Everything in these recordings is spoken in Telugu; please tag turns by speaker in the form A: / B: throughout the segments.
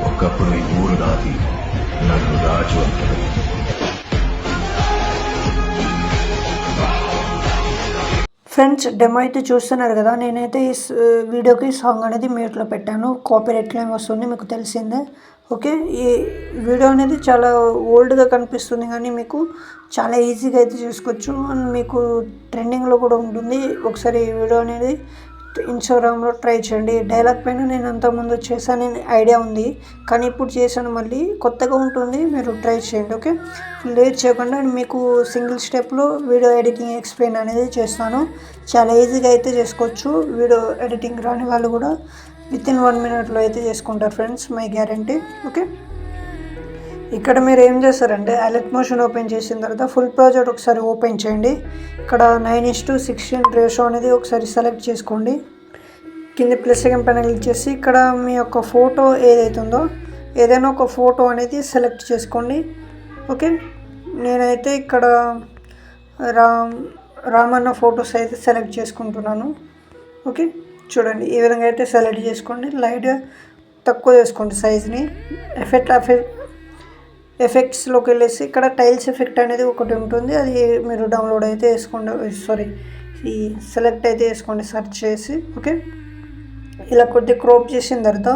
A: ఒకప్పుడు ఈ ఊరు నాది, నన్ను రాజు అంటారు.
B: ఫ్రెండ్స్, డెమో అయితే చూస్తున్నారు కదా. నేనైతే ఈ వీడియోకి సాంగ్ అనేది మ్యూట్లో పెట్టాను. కాపీరైట్ క్లెయిమ్ వస్తుంది, మీకు తెలిసిందే. ఓకే, ఈ వీడియో అనేది చాలా ఓల్డ్గా కనిపిస్తుంది కానీ మీకు చాలా ఈజీగా అయితే చేసుకోవచ్చు. అండ్ మీకు ట్రెండింగ్లో కూడా ఉంటుంది. ఒకసారి ఈ వీడియో అనేది ఇన్స్టాగ్రామ్లో ట్రై చేయండి. డైలాగ్ పైన నేను అంతకుముందు చేశానని ఐడియా ఉంది, కానీ ఇప్పుడు చేశాను, మళ్ళీ కొత్తగా ఉంటుంది, మీరు ట్రై చేయండి. ఓకే, లేట్ చేయకుండా మీకు సింగిల్ స్టెప్లో వీడియో ఎడిటింగ్ ఎక్స్ప్లెయిన్ అనేది చేస్తాను. చాలా ఈజీగా అయితే చేసుకోవచ్చు. వీడియో ఎడిటింగ్ రాని వాళ్ళు కూడా వితిన్ 1 minute అయితే చేసుకుంటారు ఫ్రెండ్స్, మై గ్యారంటీ. ఓకే, ఇక్కడ మీరు ఏం చేస్తారంటే అలర్ట్ మోషన్ ఓపెన్ చేసిన తర్వాత ఫుల్ ప్రాజెక్ట్ ఒకసారి ఓపెన్ చేయండి. ఇక్కడ 9:16 రేషియో అనేది ఒకసారి సెలెక్ట్ చేసుకోండి. కింద ప్లస్ సెకండ్ పైన క్లిక్ చేసి ఇక్కడ మీ యొక్క ఫోటో ఏదైతుందో ఏదైనా ఒక ఫోటో అనేది సెలెక్ట్ చేసుకోండి. ఓకే, నేనైతే ఇక్కడ రామన్న ఫొటోస్ అయితే సెలెక్ట్ చేసుకుంటున్నాను. ఓకే, చూడండి ఈ విధంగా అయితే సెలెక్ట్ చేసుకోండి. లైట్గా తక్కువ చేసుకోండి సైజ్ని. ఎఫెక్ట్స్లోకి వెళ్ళేసి ఇక్కడ టైల్స్ ఎఫెక్ట్ అనేది ఒకటి ఉంటుంది, అది మీరు డౌన్లోడ్ అయితే వేసుకోండి. ఈ సెలెక్ట్ అయితే వేసుకోండి సెర్చ్ చేసి. ఓకే, ఇలా కొద్దిగా క్రాప్ చేసిన తర్వాత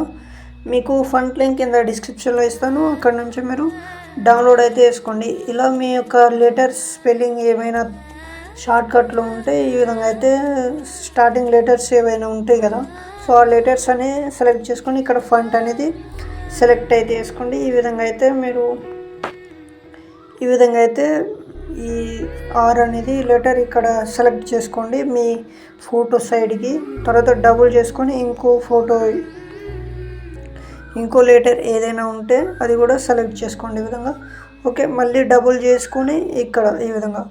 B: మీకు ఫంట్ లింక్ కింద డిస్క్రిప్షన్లో ఇస్తాను, అక్కడ నుంచి మీరు డౌన్లోడ్ అయితే వేసుకోండి. ఇలా మీ యొక్క లెటర్స్ స్పెల్లింగ్ ఏమైనా షార్ట్ కట్లో ఉంటే ఈ విధంగా అయితే స్టార్టింగ్ లెటర్స్ ఏవైనా ఉంటాయి కదా, సో ఆ లెటర్స్ అనేవి సెలెక్ట్ చేసుకొని ఇక్కడ ఫంట్ అనేది సెలెక్ట్ అయితే చేసుకోండి. ఈ విధంగా అయితే ఈ ఆర్ అనేది లెటర్ ఇక్కడ సెలెక్ట్ చేసుకోండి మీ ఫోటో సైడ్కి. తర్వాత డబుల్ చేసుకొని ఇంకో లెటర్ ఏదైనా ఉంటే అది కూడా సెలెక్ట్ చేసుకోండి ఈ విధంగా. ఓకే, మళ్ళీ డబుల్ చేసుకొని ఇక్కడ ఈ విధంగా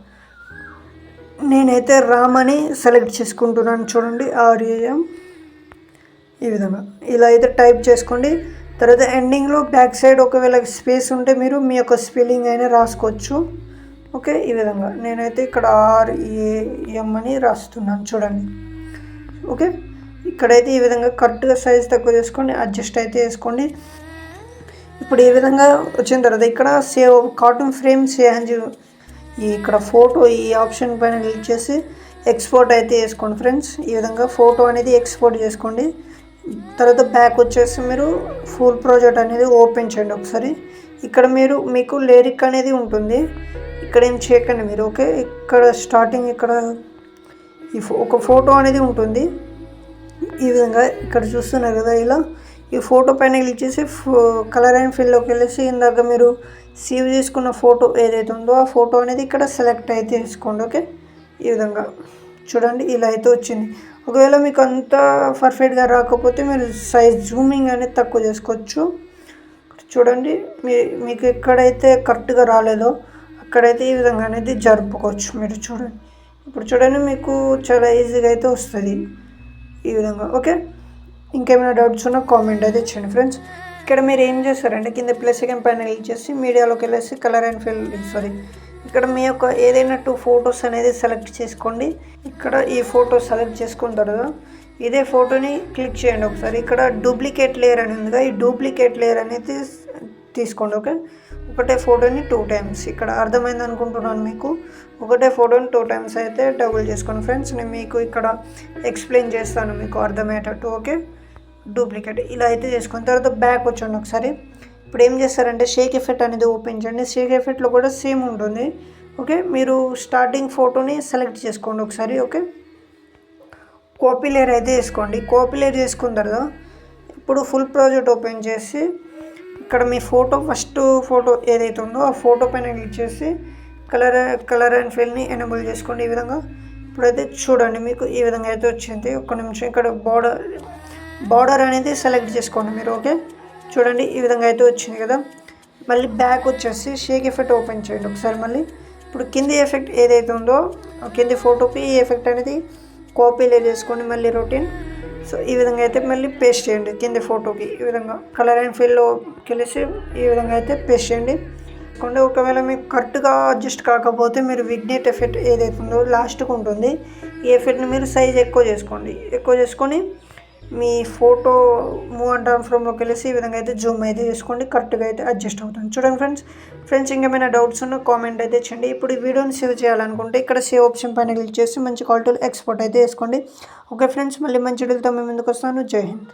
B: నేనైతే రామ్ అని సెలెక్ట్ చేసుకుంటున్నాను. చూడండి RAM, ఈ విధంగా ఇలా అయితే టైప్ చేసుకోండి. తర్వాత ఎండింగ్లో బ్యాక్ సైడ్ ఒకవేళ స్పేస్ ఉంటే మీరు మీ యొక్క స్పెల్లింగ్ అయినా రాసుకోవచ్చు. ఓకే, ఈ విధంగా నేనైతే ఇక్కడ RAM అని రాస్తున్నాను చూడండి. ఓకే, ఇక్కడైతే ఈ విధంగా కరెక్ట్గా సైజ్ తక్కువ చేసుకొని అడ్జస్ట్ అయితే చేసుకోండి. ఇప్పుడు ఈ విధంగా వచ్చిన తర్వాత ఇక్కడ సేవ్ కార్టూన్ ఫ్రేమ్ సేవ్ ఇక్కడ ఫోటో ఈ ఆప్షన్ పైన క్లిక్ చేసి ఎక్స్పోర్ట్ అయితే చేసుకోండి ఫ్రెండ్స్. ఈ విధంగా ఫోటో అనేది ఎక్స్పోర్ట్ చేసుకోండి. తర్వాత బ్యాక్ వచ్చేసి మీరు ఫుల్ ప్రాజెక్ట్ అనేది ఓపెన్ చేయండి ఒకసారి. ఇక్కడ మీకు లిరిక్ అనేది ఉంటుంది, ఇక్కడ ఏం చేయకండి మీరు. ఓకే, ఇక్కడ స్టార్టింగ్ ఇక్కడ ఒక ఫోటో అనేది ఉంటుంది. ఈ విధంగా ఇక్కడ చూస్తున్నారు కదా, ఇలా ఈ ఫోటో పైన క్లిక్ చేసి కలర్ అండ్ ఫిల్లోకి వెళ్ళేసి ఇందాక మీరు సేవ్ చేసుకున్న ఫోటో ఏదైతే ఉందో ఆ ఫోటో అనేది ఇక్కడ సెలెక్ట్ అయితే చేసుకోండి. ఓకే, ఈ విధంగా చూడండి ఇలా అయితే వచ్చింది. ఒకవేళ మీకు అంత పర్ఫెక్ట్గా రాకపోతే మీరు సైజ్ జూమింగ్ అనేది తక్కువ చేసుకోవచ్చు. చూడండి మీకు ఎక్కడైతే కరెక్ట్గా రాలేదో అక్కడైతే ఈ విధంగా అనేది జరుపుకోవచ్చు మీరు. చూడండి ఇప్పుడు చూడండి మీకు చాలా ఈజీగా అయితే వస్తుంది ఈ విధంగా. ఓకే, ఇంకేమైనా డౌట్స్ ఉన్నా కామెంట్ అయితే చేయండి ఫ్రెండ్స్. ఇక్కడ మీరు ఏం చేస్తారంటే కింద ప్లస్ సెకండ్ పైన క్లిక్ చేసి మీడియాలోకి వెళ్ళేసి కలర్ అండ్ ఫిల్ ఇక్కడ మీ యొక్క ఏదైనా 2 ఫొటోస్ అనేది సెలెక్ట్ చేసుకోండి. ఇక్కడ ఈ ఫోటో సెలెక్ట్ చేసుకున్న తర్వాత ఇదే ఫోటోని క్లిక్ చేయండి ఒకసారి. ఇక్కడ డూప్లికేట్ లేయర్ అని ఉందిగా, ఈ డూప్లికేట్ లేయర్ అనేది తీసుకోండి. ఓకే, ఒకటే ఫోటోని 2 times, ఇక్కడ అర్థమైంది అనుకుంటున్నాను మీకు. ఒకటే ఫోటోని 2 times అయితే డబుల్ చేసుకోండి ఫ్రెండ్స్. నేను మీకు ఇక్కడ ఎక్స్ప్లెయిన్ చేస్తాను మీకు అర్థమయ్యేటట్టు. ఓకే, డూప్లికేట్ ఇలా అయితే చేసుకున్న తర్వాత బ్యాక్ వచ్చండి ఒకసారి. ఇప్పుడు ఏం చేస్తారంటే షేక్ ఎఫెక్ట్ అనేది ఓపెన్ చేయండి. షేక్ ఎఫెక్ట్లో కూడా సేమ్ ఉంటుంది. ఓకే, మీరు స్టార్టింగ్ ఫోటోని సెలెక్ట్ చేసుకోండి ఒకసారి. ఓకే, కాపీ లేయర్ అయితే వేసుకోండి. కాపీ లేయర్ చేసుకున్న తర్వాత ఇప్పుడు ఫుల్ ప్రాజెక్ట్ ఓపెన్ చేసి ఇక్కడ మీ ఫస్ట్ ఫోటో ఏదైతే ఉందో ఆ ఫోటో పైన క్లిక్ చేసి కలర్ అండ్ ఫిల్ని ఎనేబుల్ చేసుకోండి ఈ విధంగా. ఇప్పుడైతే చూడండి మీకు ఈ విధంగా అయితే వచ్చింది. ఒక్క నిమిషం, ఇక్కడ బార్డర్ అనేది సెలెక్ట్ చేసుకోండి మీరు. ఓకే, చూడండి ఈ విధంగా అయితే వచ్చింది కదా. మళ్ళీ బ్యాక్ వచ్చేసి షేక్ ఎఫెక్ట్ ఓపెన్ చేయండి ఒకసారి. మళ్ళీ ఇప్పుడు కింది ఎఫెక్ట్ ఏదైతే ఉందో కింది ఫోటోకి ఈ ఎఫెక్ట్ అనేది కాపీ చేసుకోండి మళ్ళీ రొటీన్. సో ఈ విధంగా అయితే మళ్ళీ పేస్ట్ చేయండి కింది ఫోటోకి. ఈ విధంగా కలర్ అండ్ ఫిల్లోకి వెళ్ళేసి ఈ విధంగా అయితే పేస్ట్ చేయండి. ఒకవేళ మీకు కరెక్ట్గా అడ్జస్ట్ కాకపోతే మీరు విగ్నేట్ ఎఫెక్ట్ ఏదైతే ఉందో లాస్ట్కి ఉంటుంది, ఈ ఎఫెక్ట్ని మీరు సైజ్ ఎక్కువ చేసుకొని మీ ఫోటో మూవ్ అండ్ ట్రాన్స్ఫార్మ్లోకి వెళ్ళేసి ఈ విధంగా అయితే జూమ్ అయితే చేసుకోండి, కరెక్ట్గా అయితే అడ్జస్ట్ అవుతుంది. చూడండి ఫ్రెండ్స్ ఇంకేమైనా డౌట్స్ ఉన్నా కామెంట్ అయితే చేయండి. ఇప్పుడు ఈ వీడియోని సేవ్ చేయాలనుకుంటే ఇక్కడ సేవ్ ఆప్షన్ పైన క్లిక్ చేసి మంచి క్వాలిటీలో ఎక్స్పోర్ట్ అయితే వేసుకోండి. ఓకే ఫ్రెండ్స్, మళ్ళీ మంచి వీడియోతో మేము ముందుకు వస్తాను. జై హింద్.